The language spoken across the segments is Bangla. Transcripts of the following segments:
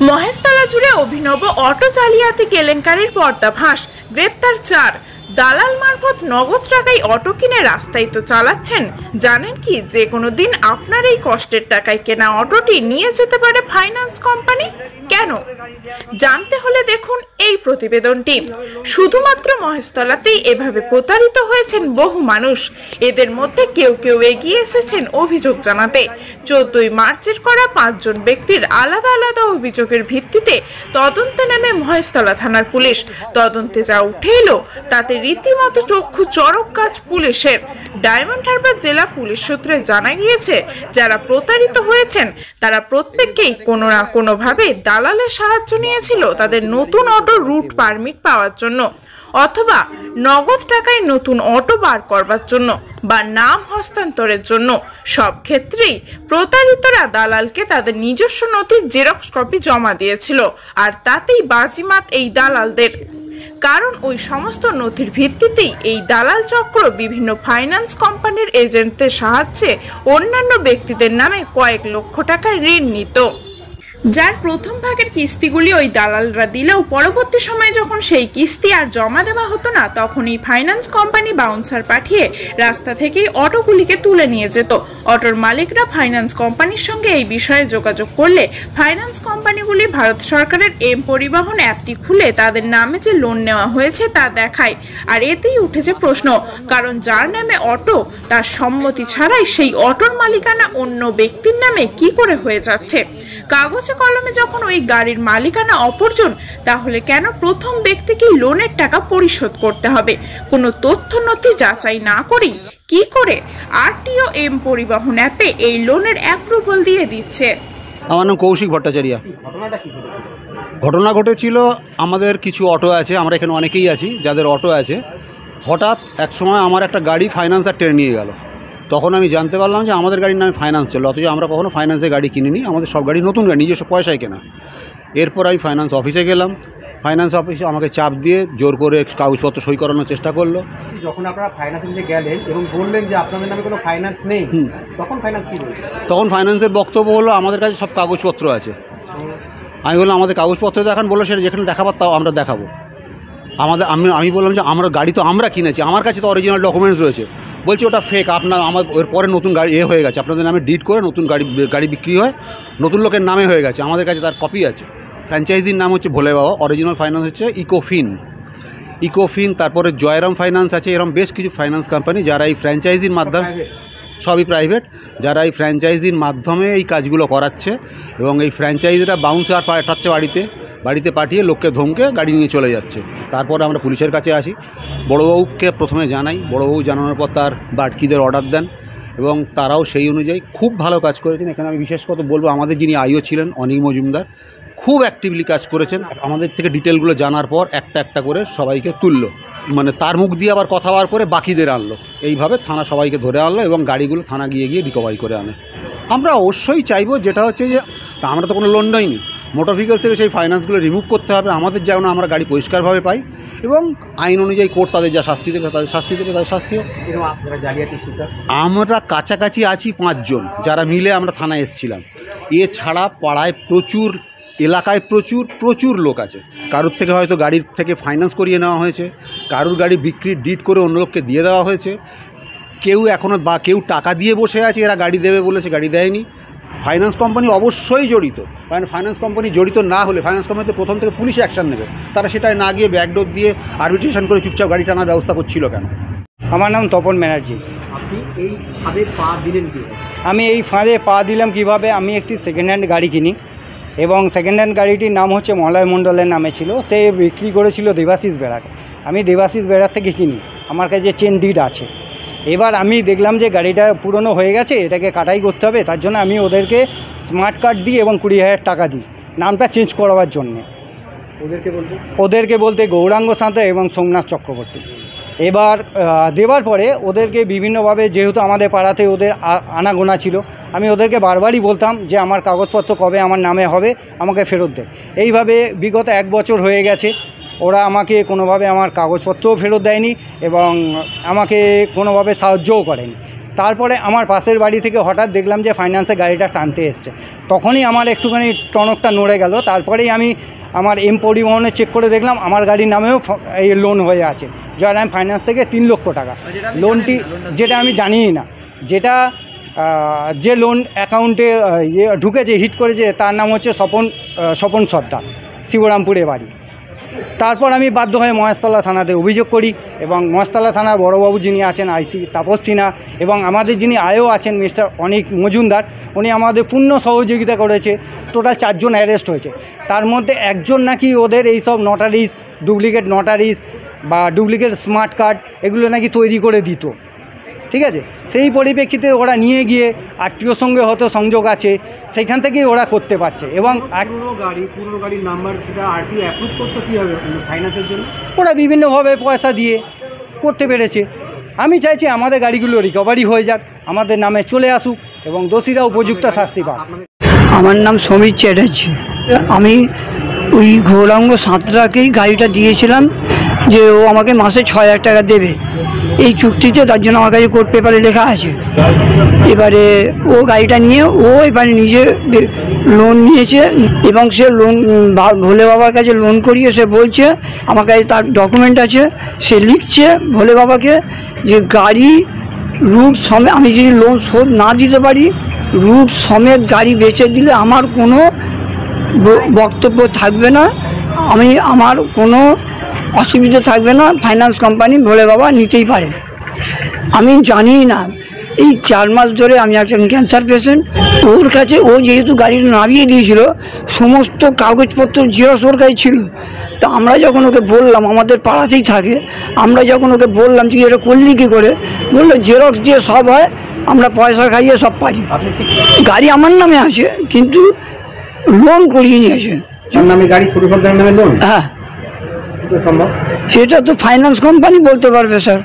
মহেশতলা জুড়ে অভিনব অটো জালিয়াতি কেলেঙ্কারির পর্দাফাঁস, গ্রেপ্তার 4। দালাল মারফত নগদ টাকায় অটো কিনে রাস্তায় তো চালাচ্ছেন। জানেন কি, যে কোনো দিন আপনার এই কষ্টের টাকায় কেনা অটোটি নিয়ে যেতে পারে ফাইন্যান্স কোম্পানি। কেন জানতে হলে দেখুন এই প্রতিবেদনটি। শুধুমাত্র মহেশতলাতেই এভাবে প্রতারিত হয়েছেন বহু মানুষ। এদের মধ্যে কেউ কেউ এগিয়ে এসেছেন অভিযোগ জানাতে। 14ই মার্চের করা 5 জন ব্যক্তির আলাদা আলাদা অভিযোগের ভিত্তিতে তদন্তে নেমে মহেশতলা থানার পুলিশ। তদন্তে যা উঠে এলো তাতে রীতিমতো চক্ষু চড়ক গাছ পুলিশের। ডায়মন্ড হারবার জেলা পুলিশ সূত্রে জানা গিয়েছে, যারা প্রতারিত হয়েছেন তারা প্রত্যেককেই কোনো না কোনোভাবে দালালের সাহায্য নিয়েছিল তাদের নতুন অটো রুট পারমিট পাওয়ার জন্য, অথবা নগদ টাকায় নতুন অটো বার করবার জন্য বা নাম হস্তান্তরের জন্য। সব ক্ষেত্রেই প্রতারিতরা দালালকে তাদের নিজস্ব নথির জেরক্স কপি জমা দিয়েছিল, আর তাতেই বাজিমাত এই দালালদের। কারণ ওই সমস্ত নথির ভিত্তিতেই এই দালাল চক্র বিভিন্ন ফাইন্যান্স কোম্পানির এজেন্টদের সাহায্যে অন্যান্য ব্যক্তিদের নামে কয়েক লক্ষ টাকার ঋণ নিত, যার প্রথম ভাগের কিস্তিগুলি ওই দালালরা দিলেও পরবর্তী সময়ে যখন সেই কিস্তি আর জমা দেওয়া হতো না, তখন এই ফাইন্যান্স কোম্পানি বাউন্সার পাঠিয়ে রাস্তা থেকেই অটোগুলিকে তুলে নিয়ে যেত। অটোর মালিকরা ফাইন্যান্স কোম্পানির সঙ্গে এই বিষয়ে যোগাযোগ করলে ফাইন্যান্স কোম্পানিগুলি ভারত সরকারের এম পরিবহন অ্যাপটি খুলে তাদের নামে যে লোন নেওয়া হয়েছে তা দেখায়। আর এতেই উঠেছে প্রশ্ন, কারণ যার নামে অটো তার সম্মতি ছাড়াই সেই অটোর মালিকানা অন্য ব্যক্তির নামে কি করে হয়ে যাচ্ছে। কাগজে কলমে যখন ওই গাড়ির মালিকানা অপরজন, তাহলে কেন প্রথম ব্যক্তিকে লোনের টাকা পরিশোধ করতে হবে? কোনো তথ্য নথি যাচাই না করেই কি করে আরটিও এম পরিবহন অ্যাপে এই লোনের অ্যাপ্রুভাল দিয়ে দিচ্ছে? আমার নাম কৌশিক ভট্টাচার্য। ঘটনা ঘটেছিল, আমাদের কিছু অটো আছে, আমরা এখানে অনেকেই আছি যাদের অটো আছে। হঠাৎ এক সময় আমার একটা গাড়ি ফাইন্যান্সার টেনে নিয়ে গেল। তখন আমি জানতে পারলাম যে আমাদের গাড়ির নামে ফাইন্যান্স চলে, অথচ আমরা কখনো ফাইন্যান্সে গাড়ি কিনিনি, আমাদের সব গাড়ি নতুন গাড়ি, নিজস্ব পয়সায় কেনা। এরপর আমি ফাইন্যান্স অফিসে গেলাম। ফাইন্যান্স অফিসে আমাকে চাপ দিয়ে জোর করে কাগজপত্র সই করানোর চেষ্টা করলো। যখন আপনারা ফাইন্যান্স অফিসে গেলেন এবং বললেন যে আপনাদের নামে কোনো ফাইন্যান্স নেই, তখন ফাইন্যান্স কী বলছে? তখন ফাইন্যান্সের বক্তব্য হলো আমাদের কাছে সব কাগজপত্র আছে। আমি বললাম আমাদের কাগজপত্র দেখান। বললো সেটা যেখানে দেখাবার তাও আমরা দেখাবো। আমি বললাম যে আমরা গাড়ি তো আমরা কিনেছি, আমার কাছে তো অরিজিনাল ডকুমেন্টস রয়েছে। বলছি ওটা ফেক, আমার এর পরে নতুন গাড়ি হয়ে গেছে, আপনাদের নামে ডিট করে নতুন গাড়ি বিক্রি হয়, নতুন লোকের নামে হয়ে গেছে, আমাদের কাছে তার কপি আছে। ফ্র্যাঞ্চাইজির নাম হচ্ছে ভোলে বাবা, অরিজিনাল ফাইন্যান্স হচ্ছে ইকোফিন, তারপরে জয়রাম ফাইন্যান্স আছে। এরকম বেশ কিছু ফাইন্যান্স কোম্পানি যারা এই ফ্র্যাঞ্চাইজির মাধ্যমে, সবই প্রাইভেট, যারা এই ফ্র্যাঞ্চাইজির মাধ্যমে এই কাজগুলো করাচ্ছে। এবং এই ফ্র্যাঞ্চাইজিরা বাউন্সার পাঠাচ্ছে বাড়িতে পাঠিয়ে লোককে ধমকে গাড়ি নিয়ে চলে যাচ্ছে। তারপরে আমরা পুলিশের কাছে আসি, বড়োবাবুকে প্রথমে জানাই। বড়োবাবু জানানোর পর তার বাটকিদের অর্ডার দেন এবং তারাও সেই অনুযায়ী খুব ভালো কাজ করেছেন। এখানে আমি বিশেষ করে বলবো, আমাদের যিনি আইও ছিলেন অনিক মজুমদার, খুব অ্যাক্টিভলি কাজ করেছেন। আমাদের থেকে ডিটেলগুলো জানার পর একটা একটা করে সবাইকে তুললো, মানে তার মুখ দিয়ে আবার কথা বার করে বাকিদের আনলো। এইভাবে থানা সবাইকে ধরে আনলো এবং গাড়িগুলো থানা গিয়ে রিকভারি করে আনে। আমরা অবশ্যই চাইবো যেটা হচ্ছে যে আমরা তো কোনো লোন নইনি, মোটর ভেহিকলস থেকে সেই ফাইন্যান্সগুলো রিমুভ করতে হবে, আমাদের যেন আমরা গাড়ি পরিষ্কারভাবে পাই এবং আইন অনুযায়ী কোর্ট তাদের যা শাস্তি দেবে তাদের শাস্তি হোক। আমরা কাছাকাছি আছি 5 জন, যারা মিলে আমরা থানায় এসেছিলাম। এছাড়া পাড়ায় প্রচুর, এলাকায় প্রচুর লোক আছে। কারোর থেকে হয়তো গাড়ির থেকে ফাইন্যান্স করিয়ে নেওয়া হয়েছে, কারোর গাড়ি বিক্রির ডিট করে অন্য লোককে দিয়ে দেওয়া হয়েছে। কেউ টাকা দিয়ে বসে আছে, এরা গাড়ি দেবে বলেছে, গাড়ি দেয়নি। ফাইন্যান্স কোম্পানি অবশ্যই জড়িত, কারণ ফাইন্যান্স কোম্পানি জড়িত না হলে ফাইন্যান্স কোম্পানিতে প্রথম থেকে পুলিশ অ্যাকশন নেবে। তারা সেটাই না গিয়ে ব্যাকডোর দিয়ে আরবিট্রেশন করে চুপচাপ গাড়ি টানার ব্যবস্থা করছিল কেন? আমার নাম তপন ব্যানার্জি। আপনি এই ফাঁদে পা দিলেন কী? আমি এই ফাঁদে পা দিলাম কিভাবে? আমি একটি সেকেন্ড হ্যান্ড গাড়ি কিনি এবং সেকেন্ড হ্যান্ড গাড়িটির নাম হচ্ছে মলয় মণ্ডলের নামে ছিল। সে বিক্রি করেছিল দেবাশিস বেড়াকে। আমি দেবাশিস বেড়ার থেকে কিনি, আমার কাছে চেন ডিড আছে। এবার আমি দেখলাম যে গাড়িটা পুরনো হয়ে গেছে, এটাকে কাটাই করতে হবে। তার জন্য আমি ওদেরকে স্মার্ট কার্ড দিই এবং 20,000 টাকা দিই নামটা চেঞ্জ করাবার জন্যে। ওদেরকে বলতে গৌরাঙ্গ সাঁতরা এবং সোমনাথ চক্রবর্তী। এবার দেওয়ার পরে ওদেরকে বিভিন্নভাবে, যেহেতু আমাদের পাড়াতে ওদের আনাগোনা ছিল, আমি ওদেরকে বারবারই বলতাম যে আমার কাগজপত্র কবে আমার নামে হবে, আমাকে ফেরত দেয়। এইভাবে বিগত 1 বছর হয়ে গেছে, ওরা আমাকে কোনোভাবে আমার কাগজপত্রও ফেরত দেয়নি এবং আমাকে কোনোভাবে সাহায্যও করেনি। তারপরে আমার পাশের বাড়ি থেকে হঠাৎ দেখলাম যে ফাইন্যান্সে গাড়িটা টানতে এসছে, তখনই আমার একটুখানি টনকটা নড়ে গেল। তারপরেই আমি আমার পরিবহনে চেক করে দেখলাম আমার গাড়ির নামেও এই লোন হয়ে আছে জয়রাম ফাইন্যান্স থেকে 3 লক্ষ টাকা। লোনটি যেটা আমি জানিই না, যেটা যে লোন অ্যাকাউন্টে ঢুকেছে হিট করেছে তার নাম হচ্ছে স্বপন সর্দার, শিবরামপুরে বাড়ি। তারপর আমি বাধ্য হয়ে মহেশতলা থানাতে অভিযোগ করি এবং মহেশতলা থানার বড়োবাবু যিনি আছেন আইসি তাপস সিনহা এবং আমাদের যিনি আয়ও আছেন মিস্টার অনিক মজুমদার, উনি আমাদের পূর্ণ সহযোগিতা করেছে। টোটাল 4 জন অ্যারেস্ট হয়েছে, তার মধ্যে একজন নাকি ওদের এইসব নটারিস, ডুপ্লিকেট নটারিস বা ডুপ্লিকেট স্মার্ট কার্ড এগুলো নাকি তৈরি করে দিত। ঠিক আছে, সেই পরিপ্রেক্ষিতে ওরা নিয়ে গিয়ে আত্মীয়র সঙ্গে হয়তো সংযোগ আছে, সেইখান থেকেই ওরা করতে পারছে। এবং পুরনো গাড়ির নাম্বার সেটা আরটিও অ্যাপ্রুভ করতে কীভাবে ফাইন্যান্সের জন্য ওরা বিভিন্নভাবে পয়সা দিয়ে করতে পেরেছে। আমি চাইছি আমাদের গাড়িগুলো রিকভারি হয়ে যাক, আমাদের নামে চলে আসুক এবং দোষীরা উপযুক্ত শাস্তি পাক। আমার নাম সমীর চ্যাটার্জি। আমি ওই গৌরাঙ্গ সাঁতরাকেই গাড়িটা দিয়েছিলাম যে ও আমাকে মাসে 6,000 টাকা দেবে এই চুক্তিতে, তার জন্য আমার কাছে কোর্ট পেপারে লেখা আছে। এবারে ও গাড়িটা নিয়ে ও এবারে নিজে লোন নিয়েছে এবং সে লোন ভোলে বাবার কাছে লোন করিয়ে সে বলছে, আমার কাছে তার ডকুমেন্ট আছে, সে লিখছে ভোলে বাবাকে যে গাড়ি রুট সমেত আমি যদি লোন শোধ না দিতে পারি রুট সমেত গাড়ি বেচে দিলে আমার কোনো বক্তব্য থাকবে না, আমার কোনো অসুবিধা থাকবে না, ফাইন্যান্স কোম্পানি ভোলে বাবা নিতেই পারে। আমি জানি না, এই 4 মাস ধরে আমি একজন ক্যান্সার পেশেন্ট, ওর কাছে ও যেহেতু গাড়িটা নামিয়ে দিয়েছিল সমস্ত কাগজপত্র জেরক্স ওর কাছে ছিল। তা আমরা যখন ওকে বললাম, আমাদের পাড়াতেই থাকে, আমরা যখন ওকে বললাম যে এটা করলি কী করে, বললো জেরক্স দিয়ে সব হয়, আমরা পয়সা খাইয়ে সব পারি। গাড়ি আমার নামে আছে কিন্তু লোন করিয়ে নিয়েছে। নামে গাড়ি ছোট সর্দারের নামে লোন? হ্যাঁ, সম্ভব সেটা তো ফাইন্যান্স কোম্পানি বলতে পারবে স্যার।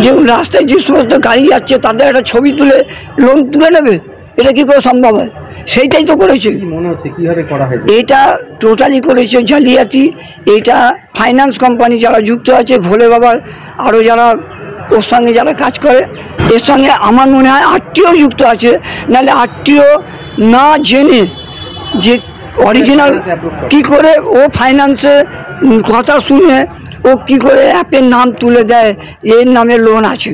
যে রাস্তায় যে সমস্ত গাড়ি যাচ্ছে তাদের একটা ছবি তুলে লোন তুলে নেবে, এটা কী করে সম্ভব হয়? সেইটাই তো করেছে। মনে হচ্ছে কীভাবে করা হয়েছে এটা টোটালি করেছে জালিয়াতি। এটা ফাইন্যান্স কোম্পানি যারা যুক্ত আছে, ভোলে বাবার আরও যারা ওর সঙ্গে যারা কাজ করে, এর সঙ্গে আমার মনে হয় আত্মীয় যুক্ত আছে, নাহলে আত্মীয় না জেনে যে অরিজিনাল কি করে ও ফাইন্যান্সে কথা শুনে ও কি করে অ্যাপের নাম তুলে দেয় এর নামে লোন আছে।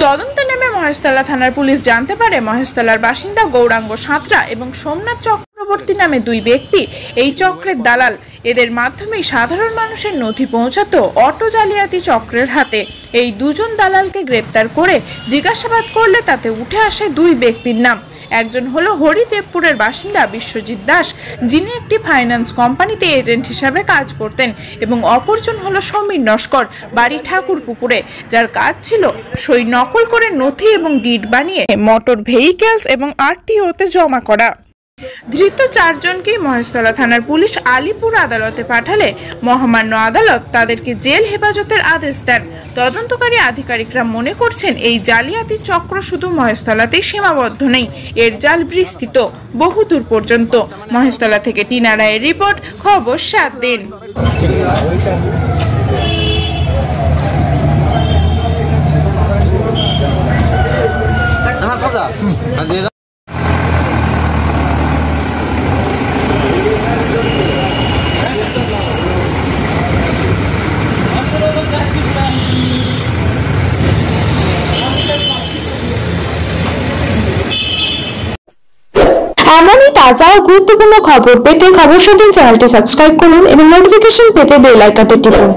তদন্তে নেমে মহেশতলা থানার পুলিশ জানতে পারে মহেশতলার বাসিন্দা গৌরাঙ্গ সাঁতরা এবং সোমনাথ চক্রবর্তী নামে 2 ব্যক্তি এই চক্রের দালাল। এদের মাধ্যমেই সাধারণ মানুষের নথি পৌঁছাতো অটো জালিয়াতি চক্রের হাতে। এই 2 জন দালালকে গ্রেপ্তার করে জিজ্ঞাসাবাদ করলে তাতে উঠে আসে 2 ব্যক্তির নাম। একজন হলো হরিদেবপুরের বাসিন্দা বিশ্বজিৎ দাস, যিনি একটি ফাইন্যান্স কোম্পানিতে এজেন্ট হিসাবে কাজ করতেন, এবং অপরজন হলো সমীর নস্কর, বাড়ি ঠাকুরপুকুরে, যার কাজ ছিল সই নকল করে নথি এবং ডিড বানিয়ে মোটর ভেহিকেলস এবং আরটিওতে জমা করা। ধৃত 4 জনকেই মহেশতলা থানার পুলিশ আলিপুর আদালতে পাঠালে মহামান্য আদালত তাদেরকে জেল হেফাজতের আদেশ দেন। তদন্তকারী আধিকারিকরা মনে করছেন এই জালিয়াতি চক্র শুধু মহেশতলাতেই সীমাবদ্ধ নেই, এর জাল বিস্তৃত বহুদূর পর্যন্ত। মহেশতলা থেকে টিনা রায়ের রিপোর্ট, খবর 7 দিন। এমনই তাজা ও গুরুত্বপূর্ণ খবর পেতে খবর 7 চ্যানেলটি সাবস্ক্রাইব করুন এবং নোটিফিকেশন পেতে বেল আইকনটি টিপুন।